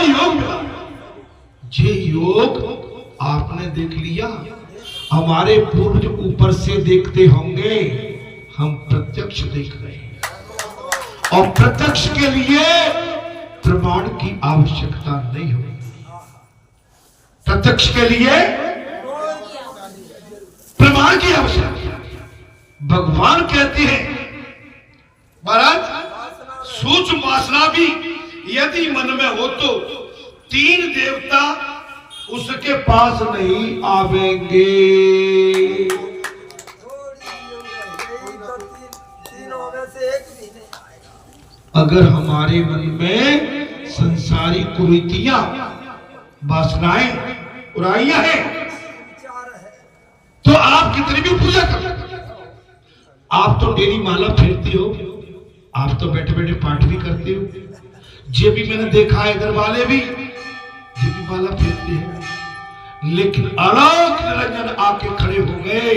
योग मिला। ये योग आपने देख लिया। हमारे पूर्वज ऊपर से देखते होंगे, हम प्रत्यक्ष देख रहे हैं। और प्रत्यक्ष के लिए प्रमाण की आवश्यकता नहीं होगी। प्रत्यक्ष के लिए प्रमाण की आवश्यकता। भगवान कहते हैं महाराज, सूक्ष्म वासना भी यदि मन में हो तो 3 देवता उसके पास नहीं आवेंगे। अगर हमारे मन में संसारी कुरीतियां, वासनाएं, बुराइयां हैं, तो आप कितनी भी पूजा कर, आप तो डेली माला फेरती हो, आप तो बैठे बैठे पाठ भी करते हो। ये भी मैंने देखा है, इधर वाले भी ये भी माला फेरते हैं, लेकिन अलौक निरंजन आके खड़े हो गए।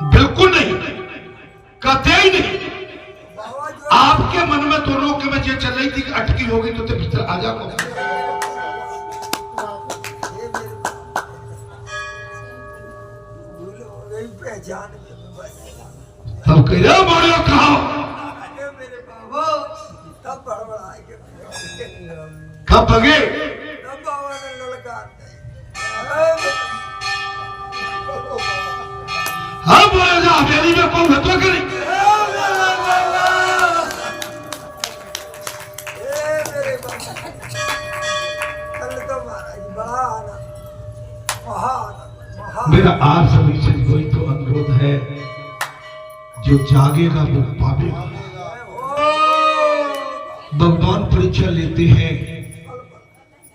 बिल्कुल नहीं, कहते ही नहीं। आपके मन में दोनों के में ये चल रही थी कि अटकी होगी तो भीतर आ जाओ। तब कह रहे बोलो कहा कब भगे? हाँ बोले जा हवेली में कौन घटना करी? मेरा आप सभी से कोई तो अनुरोध है, जो जागेगा वो पावेगा। भगवान परीक्षा लेते हैं,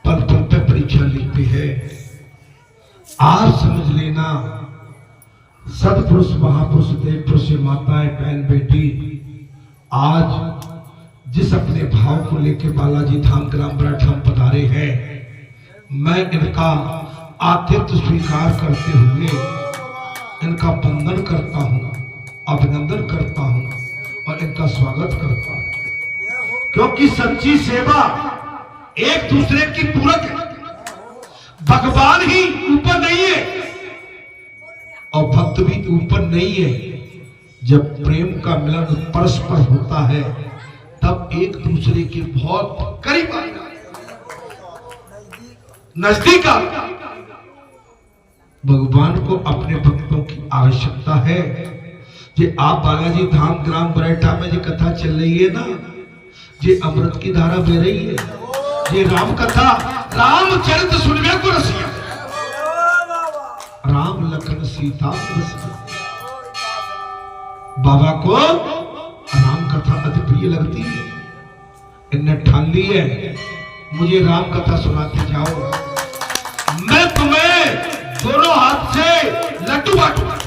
पल पल पे परीक्षा लेते हैं। आज समझ लेना, सतपुरुष महापुरुष देव पुरुष माताएं बहन बेटी, आज जिस अपने भाव को लेकर बालाजी धाम ग्राम बराठम पधारे हैं, मैं इनका आतिथ्य स्वीकार करते हुए इनका वंदन करता हूं, अभिनंदन करता हूं और इनका स्वागत करता हूं। क्योंकि सच्ची सेवा एक दूसरे की पूरक है। भगवान ही ऊपर नहीं है और भक्त भी ऊपर नहीं है। जब प्रेम का मिलन परस्पर होता है, तब एक दूसरे के बहुत करीब आएगा, नजदीक आएगा। भगवान को अपने भक्तों की आवश्यकता है। जे आप बालाजी धाम ग्राम बरेठा में जो कथा चल रही है ना, ये अमृत की धारा बह रही है। ये राम कथा, रामचरित सुनने को रसिया, राम लखन सीता रसिया। बाबा को राम कथा अति प्रिय लगती है। इनने ठान ली है, मुझे राम कथा सुनाते जाओ, मैं तुम्हें दोनों हाथ से लड्डू बांटूंगा।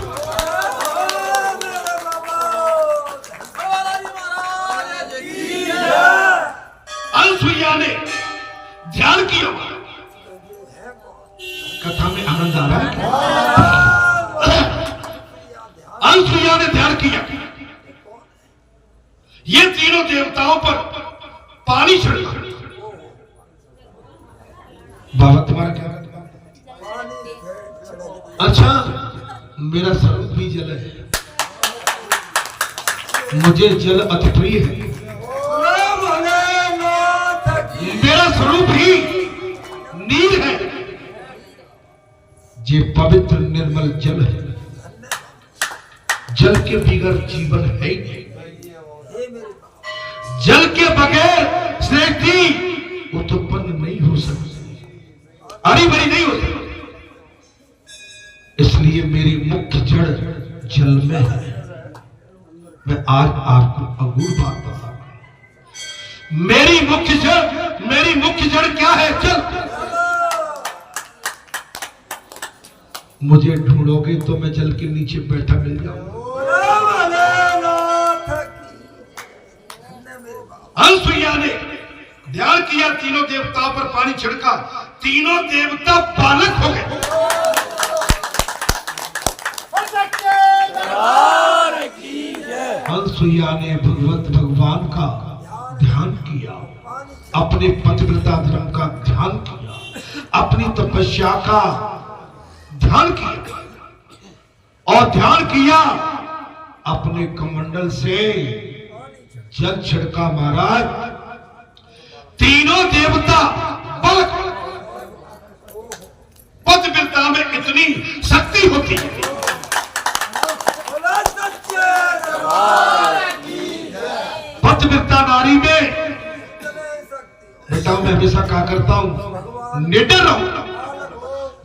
अनुसुईया ने ध्यान किया, कथा में आनंद आ रहा है। अनुसुईया ने ध्यान किया, ये तीनों देवताओं पर पानी छिड़का। बाबा तुम्हारा क्या? अच्छा, मेरा स्वरूप भी जल है, मुझे जल अति प्रिय है। मेरा स्वरूप ही नील है, जे पवित्र निर्मल जल है। जल के बगैर जीवन है ही नहीं। जल के बगैर सृष्टि उत्पन्न नहीं हो सकती, हरी भरी नहीं हो सकती। इसलिए मेरी मुख्य जड़ जल में है। मैं आज आपको अगूढ़ बात बता, मेरी मुख्य जड़ क्या है? जल। मुझे ढूंढोगे तो मैं जल के नीचे बैठा मिल जाऊंगा। अनुसुईया ने ध्यान किया, तीनों देवताओं पर पानी छिड़का, तीनों देवता बालक हो गए। अनसुईया ने भगवान का ध्यान किया, अपने पतिव्रता धर्म का ध्यान किया, अपनी तपस्या का ध्यान किया और ध्यान किया, अपने कमंडल से जल छिड़का। महाराज तीनों देवता बल, पतिव्रता में इतनी शक्ति होती है। पतिव्रता नारी में बेटा मैं हमेशा कहा करता हूं, निडर रहो।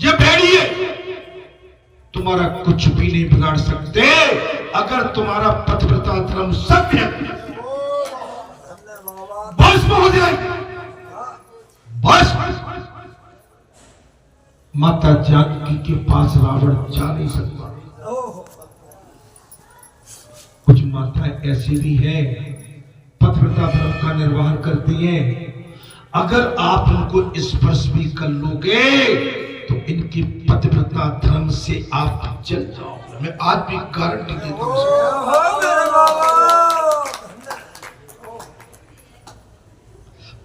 ये भेड़िए तुम्हारा कुछ भी नहीं बिगाड़ सकते अगर तुम्हारा पतिव्रता धर्म सत्य भस्म हो जाए। बस माता जानकी के पास रावण जा नहीं सकता। कुछ माताएं ऐसी भी है पतिव्रता धर्म का निर्वाह करती हैं, अगर आप उनको स्पर्श भी कर लोगे तो इनकी पतिव्रता धर्म से आप जल जाओगे। मैं आज भी गारंटी देता हूं।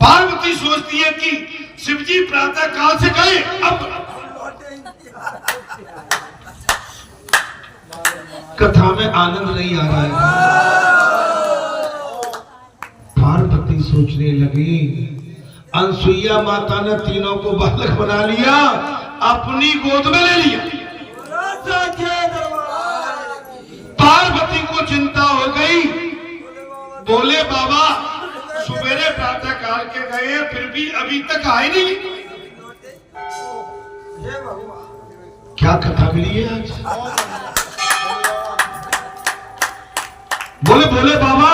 पार्वती सोचती है कि शिवजी प्रातः काल से गए, अब कथा में आनंद नहीं आ रहा है। पार्वती सोचने लगी, अनसुईया माता ने तीनों को बालक बना लिया, अपनी गोद में ले लिया। पार्वती को चिंता हो गई, बोले बाबा सुबेरे प्रातः काल के गए फिर भी अभी तक आए नहीं। क्या कथा मिली है आज? बोले बोले बाबा।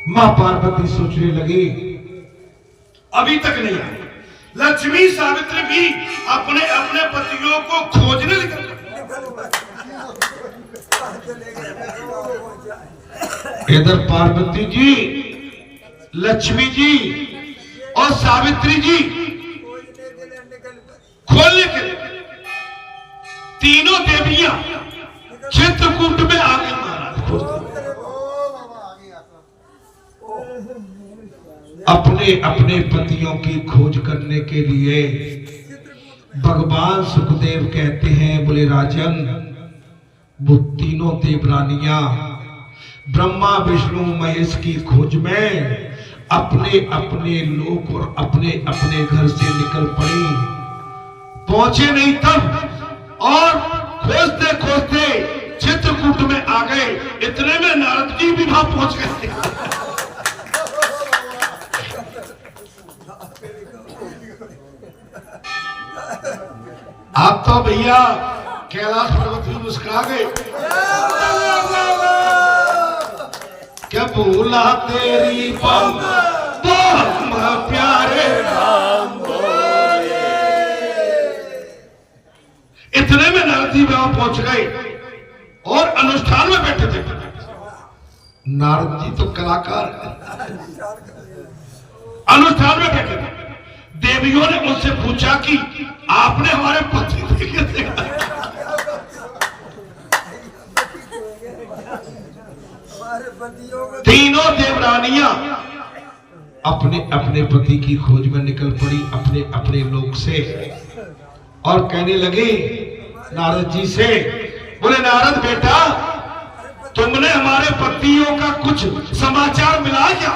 मां पार्वती सोचने लगी अभी तक नहीं आए। लक्ष्मी सावित्री भी अपने अपने पतियों को खोजने लगी। इधर पार्वती जी, लक्ष्मी जी और सावित्री जी खोलने के लिए तीनों देवियां चित्रकूट में आ गई। अपने अपने पतियों की खोज करने के लिए भगवान सुखदेव कहते हैं, बोले राजन वो तीनों देवरानियां ब्रह्मा विष्णु महेश की खोज में अपने अपने लोक और अपने अपने घर से निकल पड़ी। पहुंचे नहीं तब और खोजते खोजते चित्रकूट में आ गए। इतने में नारद जी भी वहां पहुंच गए। आप तो भैया कैलाश पर्वत में मुस्कुरा गए। क्या भूला तेरी बम प्यारे नाम बोले। इतने में नारद जी वहां पहुंच गए और अनुष्ठान में बैठे थे। नारद जी तो कलाकार अनुष्ठान में बैठे थे। देवियों ने उनसे पूछा कि आपने हमारे पति देखे थे? तीनों देवरानियां अपने अपने पति की खोज में निकल पड़ी अपने अपने लोक से और कहने लगे नारद जी से, बोले नारद बेटा तुमने हमारे पतियों का कुछ समाचार मिला क्या?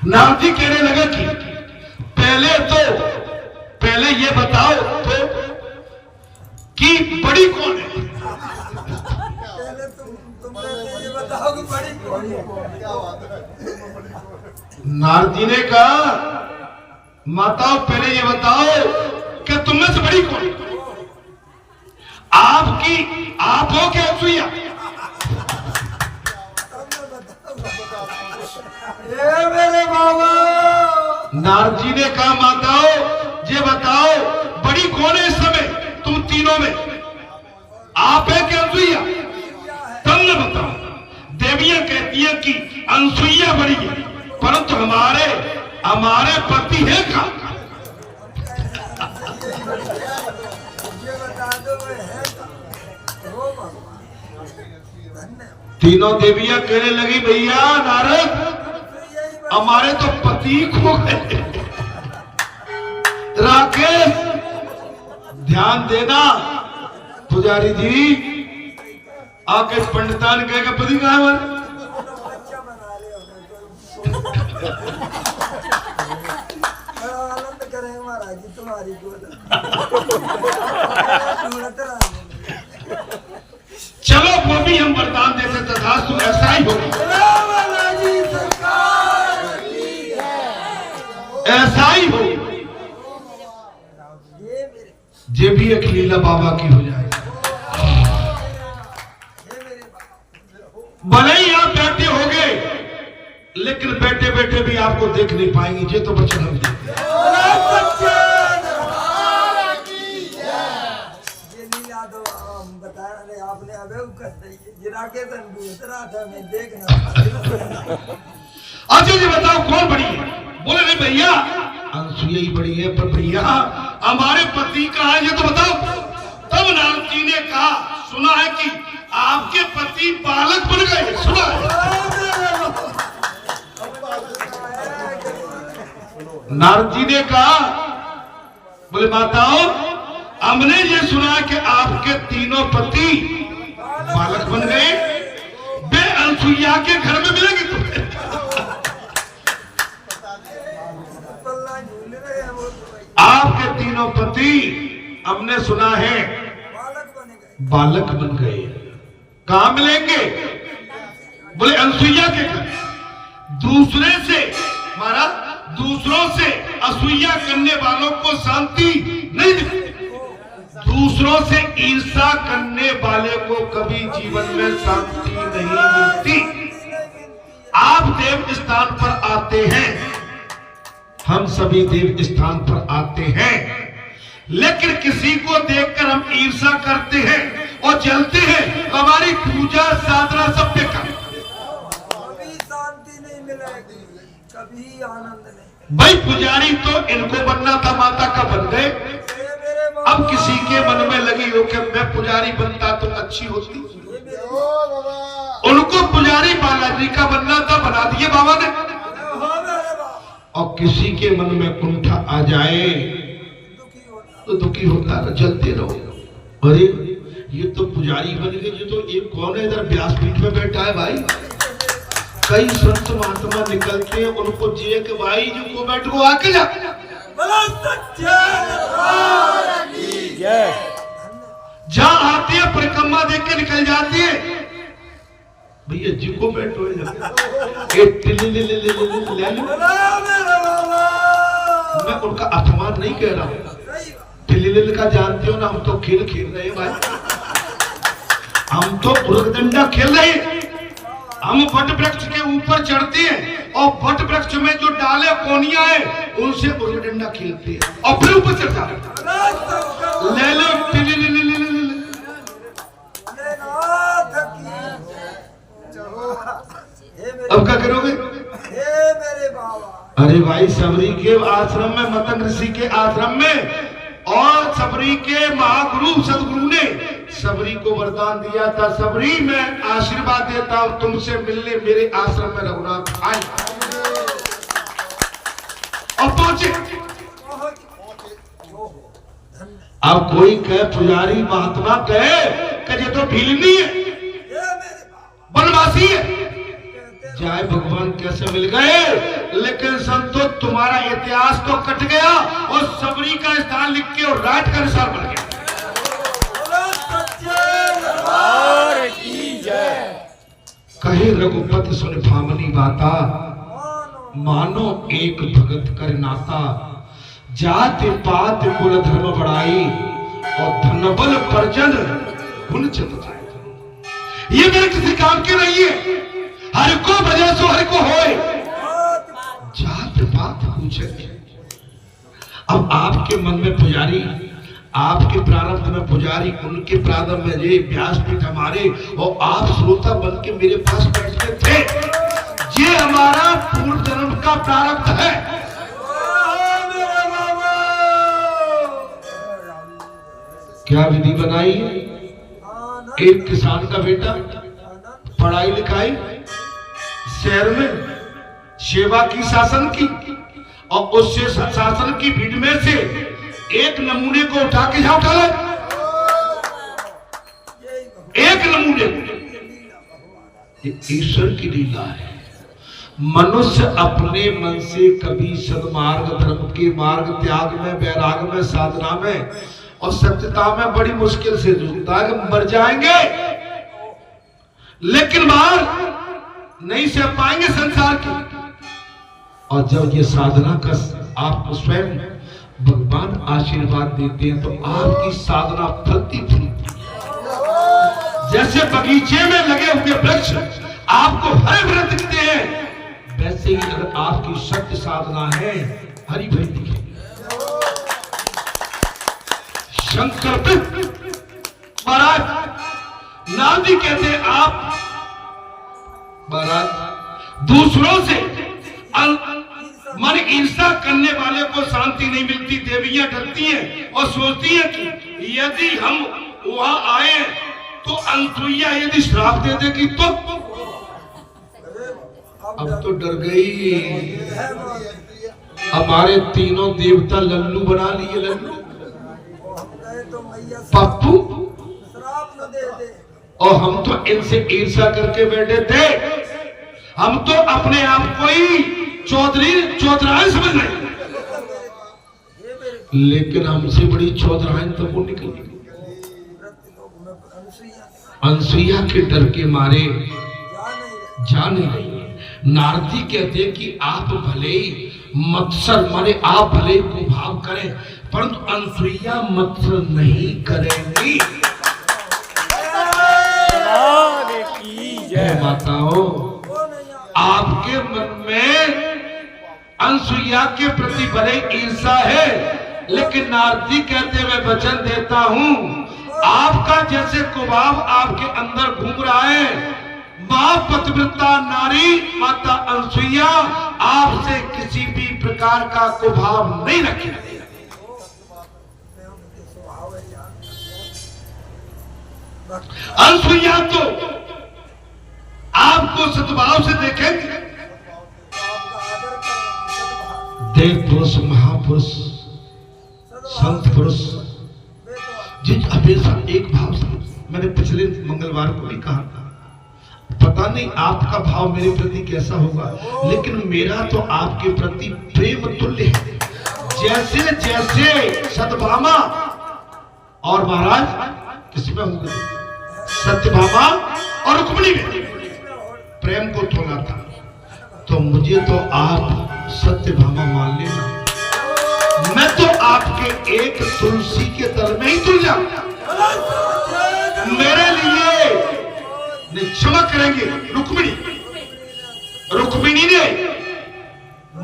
नारद जी कहने लगे कि पहले ये बताओ तो कि बड़ी कौन है? ये बताओ कि बड़ी कौन है? नारद जी ने कहा माताओं पहले ये बताओ कि तुम में से बड़ी कौन है? आप हो क्या अनसुईया? मेरे बाबा। नारद जी ने कहा माताओं ये बताओ बड़ी कौन है इस समय तुम तीनों में? आप है क्या अनसुईया? तब न बताओ। देवियां कहती है कि अनसुईया बड़ी है परंतु हमारे पति है का? तीनों देवियां कहने लगी भैया नारद हमारे तो पति खो गए। राकेश ध्यान देना, पुजारी जी आके पंडितान कहेगा पति कहाँ है हमारे? आनंद करें महाराज जी तुम्हारी गोद। चलो वो भी हम वरदान देते तथास्तु ऐसा ही होगा, ऐसा ही हो। ये भी एक लीला बाबा की हो जाए। भले ही आप बैठे होंगे लेकिन बैठे बैठे भी आपको देख नहीं पाएंगे। ये तो वचन हम देते हैं। आपने देखना। अच्छा जी बताओ कौन बड़ी है? बोले नहीं भैया अनसुईया ही बड़ी है, पर भैया हमारे पति कहाँ है ये तो बताओ। तब नारद जी ने कहा सुना है कि आपके पति बालक बन गए, सुना है। नारद जी ने कहा बोले माताओं हमने ये सुना है कि आपके तीनों पति बालक बन गए, वे अनसुईया के घर में मिलेंगे तुम्हें। आपके तीनों पति हमने सुना है बालक बन गए, कहां मिलेंगे? बोले अनसुईया के घर। दूसरे से महाराज दूसरों से असूया करने वालों को शांति नहीं मिलती, दूसरों से ईर्ष्या करने वाले को कभी जीवन में शांति नहीं मिलती। आप देव स्थान पर आते हैं, हम सभी देव स्थान पर आते हैं, लेकिन किसी को देखकर हम ईर्ष्या करते हैं और जलते हैं, हमारी पूजा साधना सब बेकार, कभी शांति नहीं मिलेगी, कभी आनंद नहीं। भाई पुजारी तो इनको बनना था, माता का बन गए। अब किसी के मन में लगी हो कि मैं पुजारी बनता तो अच्छी होती, उनको पुजारी बालाजी का बनना था, बना दिए बाबा ने। और किसी के मन में कुंठा आ जाए तो दुखी होता रहो, जलते रहो। अरे ये तो पुजारी बन गए, ये तो एक कौन है इधर व्यासपीठ में बैठा है भाई। कई संत महात्मा निकलते हैं, उनको जिए के भाई जो को बैठ को आके जा जहां आते हैं परिक्रमा देख के निकल जाती है, भैया जी को बैठो मैं उनका अपमान नहीं कह रहा हूं, टिलिलिल का जानते हो ना, हम तो खेल खेल रहे हैं भाई, हम तो उर्गदंडा खेल रहे हैं। हम वट वृक्ष के ऊपर चढ़ते हैं और वट वृक्ष में जो डाले कोनिया है उनसे उर्गदंडा खेलते हैं और फिर ऊपर चढ़ जाते हैं। ले लो अब क्या करोगे? मेरे बाबा अरे भाई सबरी के आश्रम में, मतंग ऋषि के आश्रम में, और सबरी के महागुरु सदगुरु ने सबरी को वरदान दिया था, सबरी मैं आशीर्वाद देता हूं तुमसे मिलने मेरे आश्रम में रघुनाथ आए और पहुंचे। अब कोई कहे पुजारी महात्मा कहे कि ये तो भीलनी है, बनवासी है, जाए भगवान कैसे मिल गए। लेकिन संतो तुम्हारा इतिहास तो कट गया और सबरी का स्थान लिख के और राइट का निशान बन गया। कहे रघुपति सुन भामनी बाता, मानो एक भगत कर नाता, जाति पात कुल धर्म बढ़ाई और धनबल परजन गुण चत जाए। ये मेरे किसी काम की नहीं है, हर को भजे सो हर को होए, जात पात पूछे। अब आपके मन में पुजारी, आपके प्रारब्ध में पुजारी, उनके प्रारब्ध में ये व्यासपीठ हमारे, और आप श्रोता बन के मेरे पास बैठते थे, ये हमारा पूर्व जन्म का प्रारब्ध है। क्या विधि बनाई है? एक किसान का बेटा आनंद पढ़ाई लिखाई शहर में सेवा की शासन की, और उससे शासन की भीड़ में से एक नमूने को उठा के जा उठा ले, यही भगवान एक नमूने को। की लीला भगवान। ये ईश्वर की लीला है। मनुष्य अपने मन से कभी सदमार्ग धर्म के मार्ग त्याग में, वैराग में, साधना में और सत्यता में बड़ी मुश्किल से जूझता है कि मर जाएंगे, लेकिन बाहर नहीं सह पाएंगे संसार की। और जब ये साधना का आपको स्वयं भगवान आशीर्वाद देते हैं तो आपकी साधना फलती फूलती, जैसे बगीचे में लगे हुए वृक्ष आपको हरे भरे दिखते हैं, वैसे ही अगर आपकी सत्य साधना है हरी भरी दिखेगी। शंकर महाराज नारदी कहते हैं आप महाराज दूसरों से मन ईर्षा करने वाले को शांति नहीं मिलती। देवियां डरती हैं और सोचती हैं कि यदि हम वहां आए तो अनसुईया यदि श्राप दे देगी तो। अब तो डर गई। हमारे तीनों देवता लल्लू बना लिए, लल्लू तो मैया पप्पू, श्राप न दे दे। और हम तो इनसे ईर्षा करके बैठे थे। हम तो अपने आप को ही चौधराइन समझ रहे, लेकिन हमसे बड़ी चौधराइन तो वो निकली। अनसुईया के डर के मारे जा नहीं रही। नारदी कहते हैं कि आप भले ही मत्सर माने आप भले ही कुभाव करें, परंतु अनसुईया मत्सर नहीं करेंगी। माताओं, आपके मन में अनसुईया के प्रति भले ईर्षा है, लेकिन नारदी कहते मैं वचन देता हूं, आपका जैसे कुभाव आपके अंदर घूम रहा है, मां पतिव्रता नारी माता अनसुईया आपसे किसी भी प्रकार का कुभाव नहीं रखेगी। अनसुईया तो आपको सद्भाव से देखेंगे। देव पुरुष, महापुरुष, संत पुरुष जिन हमेशा एक भाव से, मैंने पिछले मंगलवार को भी कहा था, पता नहीं आपका भाव मेरे प्रति कैसा होगा, लेकिन मेरा तो आपके प्रति प्रेम तुल्य है। जैसे जैसे सत्यभामा और महाराज किसमें होंगे, सत्यभामा और रुक्मिणी में प्रेम को तोला था, तो मुझे तो आप सत्यभामा मान लेना, मैं तो आपके एक तुलसी के तल में ही तुल जाऊं। मेरे लिए क्षमा करेंगे रुक्मिणी ने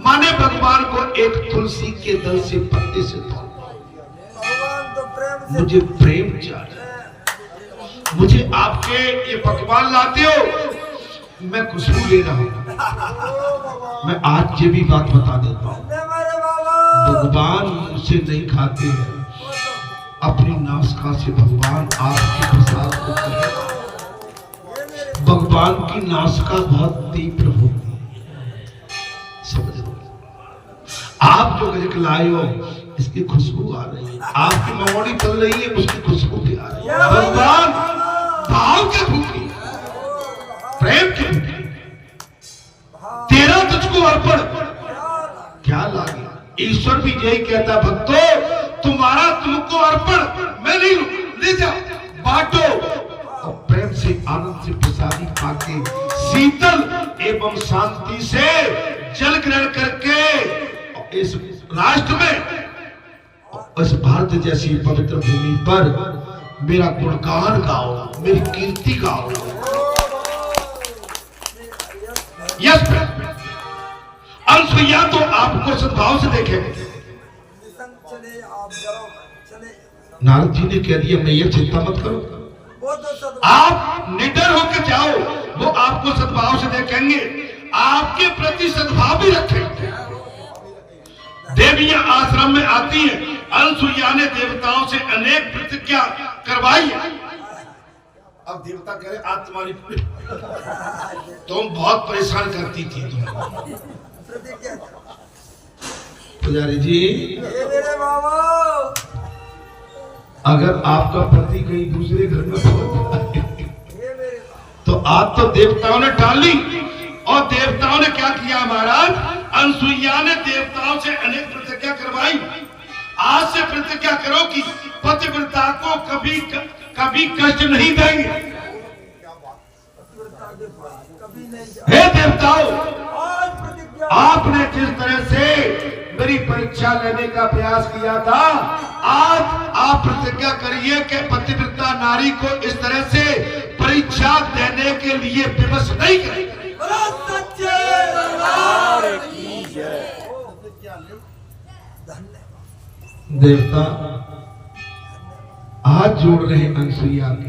माने भगवान को एक तुलसी के दल से पत्ते से तोड़ा। मुझे प्रेम चाहिए, मुझे आपके ये पकवान लाते हो, मैं खुशबू ले रहा हूं। मैं आज ये भी बात बता देता हूं, भगवान मुझसे नहीं खाते हैं, अपनी नासिका से भगवान आपके प्रसाद को करें। भगवान की नासिका बहुत तीव्र होती है, समझ लो। आप जो गजक लाए हो इसकी खुशबू आ रही है, आपकी ममोड़ी चल रही है उसकी खुशबू भी आ रही है। भगवान भाव के भूखी, प्रेम के भूखी, तेरा तुझको अर्पण क्या लागे। ईश्वर भी यही कहता, भक्तों तुम्हारा तुमको अर्पण, मैं नहीं ले जाओ, बांटो और प्रेम से आनंद से प्रसादी पाके शीतल एवं शांति से जल ग्रहण करके इस राष्ट्र में, इस भारत जैसी पवित्र भूमि पर मेरा गुणगान गाओ, मेरी कीर्ति गाओ। यस, अनसुईया तो आपको सद्भाव से देखेंगे। नारद जी ने कह दिया मैं ये चिंता मत करो, आप निडर होकर जाओ, वो आपको सद्भाव से देखेंगे, आपके प्रति सद्भाव भी रखेंगे। देवियां आश्रम में आती हैं, अनसुईया ने देवताओं से अनेक प्रतिज्ञा करवाई अब देवता कह रहे आज तुम्हारी तुम बहुत परेशान करती थी तुम। प्रतिज्ञा पुजारी जी ये मेरे बाबा अगर आपका पति कहीं दूसरे घर में पहुंच जाए ये मेरे बाबा तो आज तो देवताओं ने टाल ली। और देवताओं ने क्या किया महाराज, अनसुईया ने देवताओं से अनेक प्रतिज्ञा करवाई। आज से प्रतिज्ञा करो कि पतिव्रता को कभी कष्ट नहीं देंगे। कभी नहीं जा हे देवताओं, आज प्रतिज्ञा आपने जिस तरह से मेरी परीक्षा लेने का प्रयास किया था, आज आप प्रतिज्ञा करिए कि पतिव्रता नारी को इस तरह से परीक्षा देने के लिए विवश नहीं करेंगे। सच्चे देवता हाथ जोड़ रहे अनसुईया के,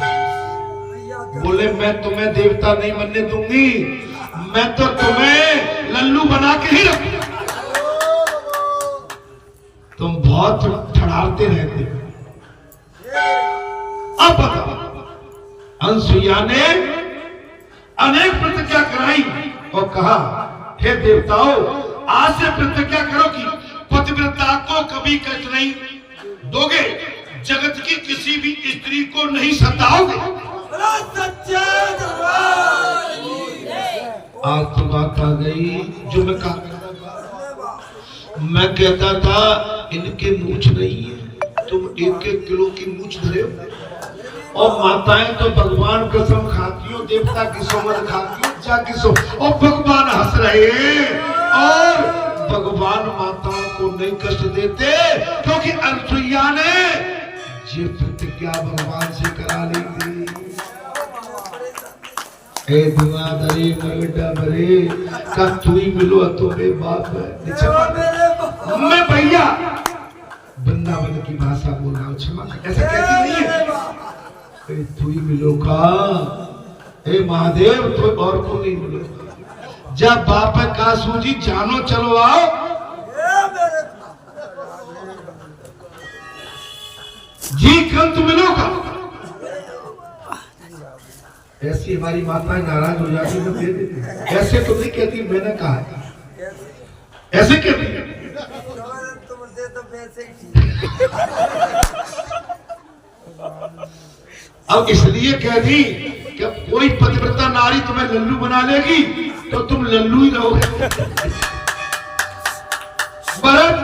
बोले मैं तुम्हें देवता नहीं बनने दूंगी, मैं तो तुम्हें लल्लू बना के ही रखूंगा। तुम बहुत ठड़ाते रहते हो। अब बताओ, अनसुईया ने अनेक प्रतिज्ञा कराई और कहा हे देवताओं, आज से प्रतिज्ञा करो कि पतिव्रता को कभी कष्ट नहीं दोगे, जगत की किसी भी स्त्री को नहीं सताओगे। आज तो बात आ गई जो मैं कहा, मैं कहता था इनके मूछ नहीं है, तुम 1-1 किलो की मूछ धरे हो। और माताएं तो भगवान कसम खाती हो, देवता की सोमत खाती हो, जा की सो। और भगवान हंस रहे हैं और भगवान माताओं को नहीं कष्ट देते, क्योंकि अनसुईया ने ये प्रतिज्ञा भगवान से करा ली थी। ए दुआदरी बेटा बरे का तू ही मिलो तो मेरे बाप है। मैं भैया वृंदावन की भाषा बोल रहा हूँ, क्षमा ऐसा कहती नहीं है। तू ही मिलो का, ए महादेव तो और को नहीं मिलो। जब बाप है का सूजी जानो चलो आओ। जी कंत मिलो का। ऐसी हमारी माताएं नाराज हो जाती है तो दे देती। ऐसे तो नहीं कहती, मैंने कहा है ऐसे कहती है। तुमसे तो पैसे अब इसलिए कह दी कि कोई पतिव्रता नारी तुम्हें लल्लू बना लेगी तो तुम लल्लू ही रहोगे। भरत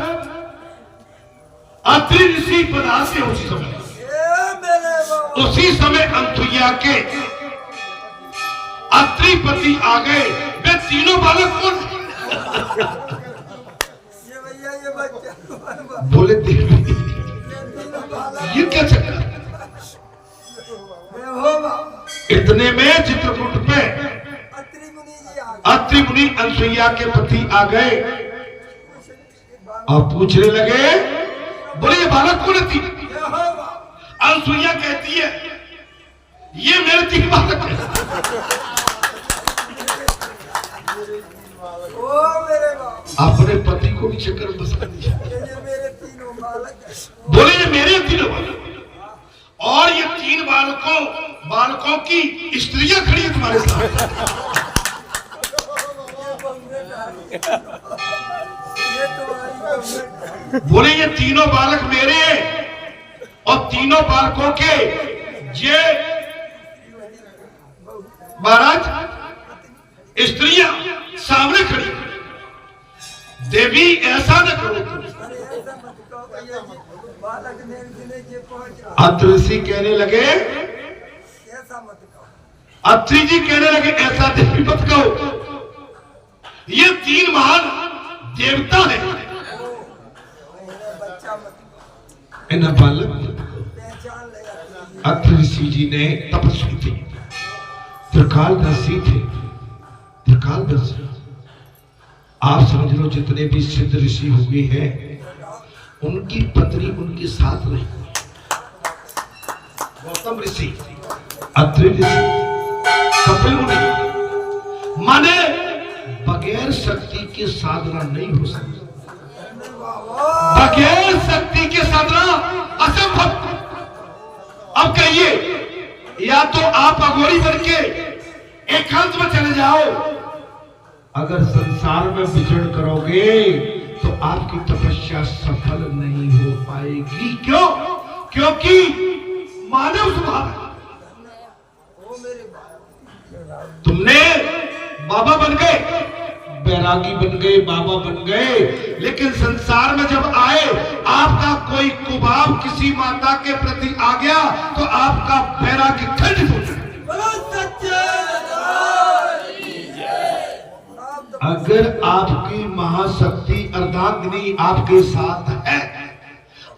अत्रि ऋषि पदा से उसी समय अनसुईया के अत्रि पति आ गए। वे तीनों बालक कौन? ये भैया ये बच्चा बोले देवी ये क्या चक्कर। इतने में चित्रकूट पे अत्रि मुनि अनसुईया के पति आ गए और पूछने लगे, बोले ये बालक कौन थी? अनसुईया कहती है ये मेरे 3 बालक है। अपने पति को भी चक्कर बसा दिया। बोले ये मेरे 3 बालक और ये 3 बालकों की स्त्रियां खड़ी है तुम्हारे साथ। बोले ये तीनों बालक मेरे हैं और तीनों बालकों के ये महाराज स्त्रियां सामने खड़ी। देवी ऐसा न करो। अत्रि ऋषि कहने लगे, अत्रि जी कहने लगे ऐसा देवी मत कहो, ये 3 महान देवता है। इन्हें बालक अत्रि ऋषि जी ने तपस्वी थे, त्रिकालदर्शी थे। त्रिकालदर्शी आप समझ लो जितने भी सिद्ध ऋषि हुए हैं उनकी पत्नी उनके साथ रही। गौतम ऋषि, अत्रि ऋषि, कपिल मुनि, माने बगैर शक्ति के साधना नहीं हो सकती। बगैर शक्ति के साधना असंभव। अब कहिए या तो आप अघोरी बन के एकांत में चले जाओ। अगर संसार में विचरण करोगे तो आपकी तपस्या सफल नहीं हो पाएगी। क्यों? क्योंकि मानव स्वभाव है। तुमने बाबा बन गए, बैरागी बन गए, बाबा बन गए, लेकिन संसार में जब आए आपका कोई कुभाव किसी माता के प्रति आ गया तो आपका बैरागी खंडित हो जाए। अगर आपकी महाशक्ति अर्धांगिनी आपके साथ है,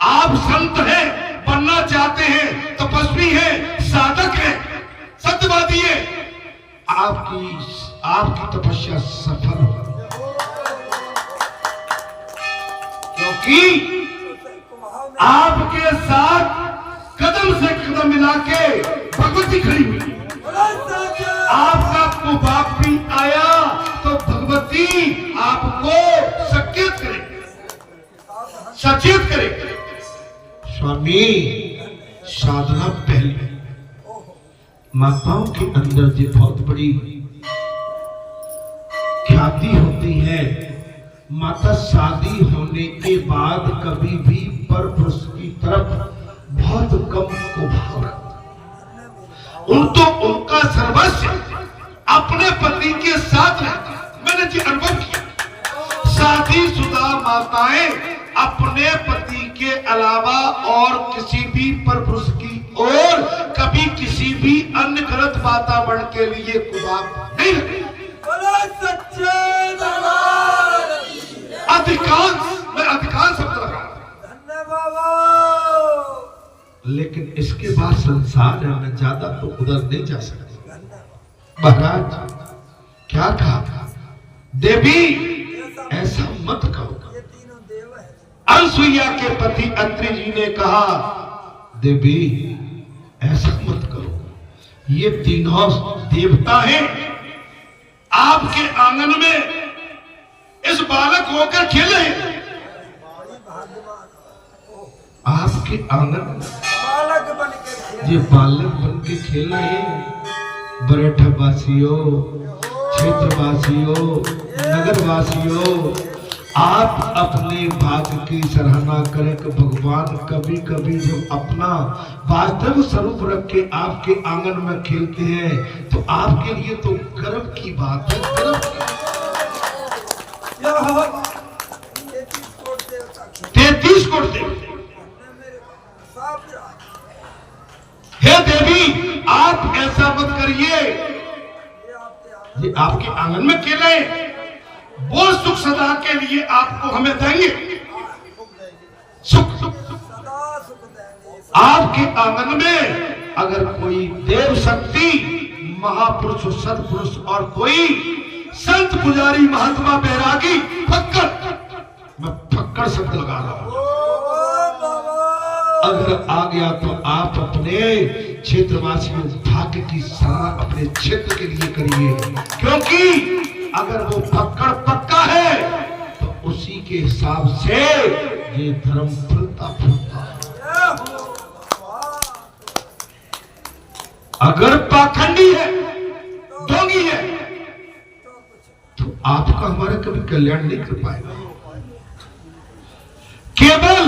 आप संत हैं, बनना चाहते हैं, तपस्वी हैं, साधक हैं, सत्यवादी हैं, आपकी तपस्या सफल हो, क्योंकि आपके साथ कदम से कदम मिला के भगवती खड़ी हुई। आपका कुभाव भी आया तो भगवती आपको सचेत करे, सचेत करे। स्वामी साधना पहले माताओं के अंदर जो बहुत बड़ी ख्याति होती है, माता शादी होने के बाद कभी भी पर पुरुष की तरफ बहुत कम को भाव रखती। उनका सर्वस्व अपने पति के साथ रहता है। मैंने जी अनुभव किया, शादीशुदा माताएं अपने पति के अलावा और किसी भी पर पुरुष की और कभी किसी भी अन्य गलत वातावरण के लिए कुभाव नहीं रखती। अधिकांश शब्द लगा, लेकिन इसके बाद संसार में ज्यादा तो उधर नहीं जा सकते। महाराज क्या कहा? देवी ऐसा मत कहो। अनसुईया के पति अत्रि जी ने कहा, देवी ऐसा मत करो, ये तीनों देवता हैं, आपके आंगन में इस बालक होकर खेले, आपके आंगन ये बालक बन के खेल रहे हैं। बरेठा वासियों, क्षेत्रवासियों, नगरवासियों, आप अपने भाग्य की सराहना करें कि भगवान कभी कभी जब अपना वास्तविक स्वरूप रख के आपके आंगन में खेलते हैं तो आपके लिए तो गर्व की बात है। गर्व की 33 कोट देवता। हे देवी आप ऐसा मत करिए, ये आपके आंगन में खेले, वो सुख सदा के लिए आपको हमें देंगे। सुख आपके आंगन में अगर कोई देव शक्ति, महापुरुष, सत्पुरुष और कोई संत पुजारी, महात्मा, बैरागी, फक्कड़, मैं फक्कड़ शब्द लगा रहा हूं, अगर आ गया तो आप अपने क्षेत्रवासियों भाग्य की सराहना अपने क्षेत्र के लिए करिए, क्योंकि अगर वो फक्कड़ पक्का है तो उसी के हिसाब से ये धर्म फलता फूलता। अगर पाखंडी है, ढोंगी है, तो आपका हमारा कभी कल्याण नहीं कर पाएगा। केवल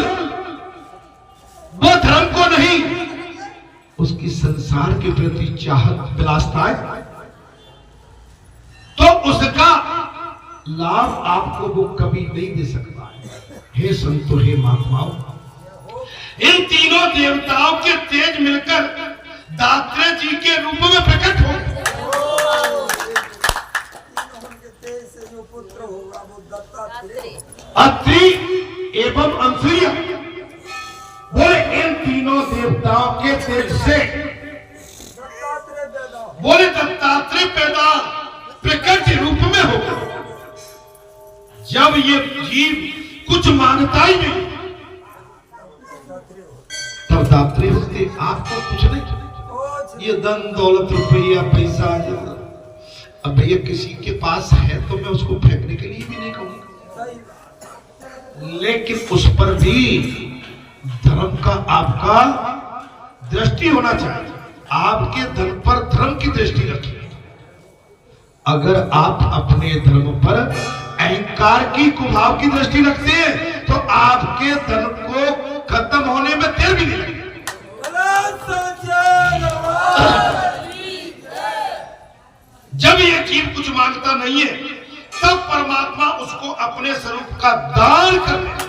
वो धर्म को नहीं, उसकी संसार के प्रति चाहत विलासता है तो उसका लाभ आपको वो कभी नहीं दे सकता है। हे संतो, हे महात्माओं, इन तीनों देवताओं के तेज मिलकर दात्रेय जी के रूप में प्रकट हो। अत्रि एवं अनसुईया बोले इन तीनों देवताओं के तेज से बोले दत्तात्रेय पैदा प्रकट रूप में होगा। जब ये जीव कुछ मांगता ही नहीं तब दात्रेय होते, आपको कुछ नहीं। ये धन दौलत रुपया पैसा, अब भैया किसी के पास है तो मैं उसको फेंकने के लिए भी नहीं कहूंगा, लेकिन उस पर भी धर्म का आपका दृष्टि होना चाहिए। आपके धन पर धर्म की दृष्टि रखिए। अगर आप अपने धर्म पर अहंकार की कुभाव की दृष्टि रखते हैं तो आपके धन को खत्म होने में देर भी नहीं लगेगी। जब ये जीव कुछ मांगता नहीं है तब परमात्मा उसको अपने स्वरूप का दान कर देता है।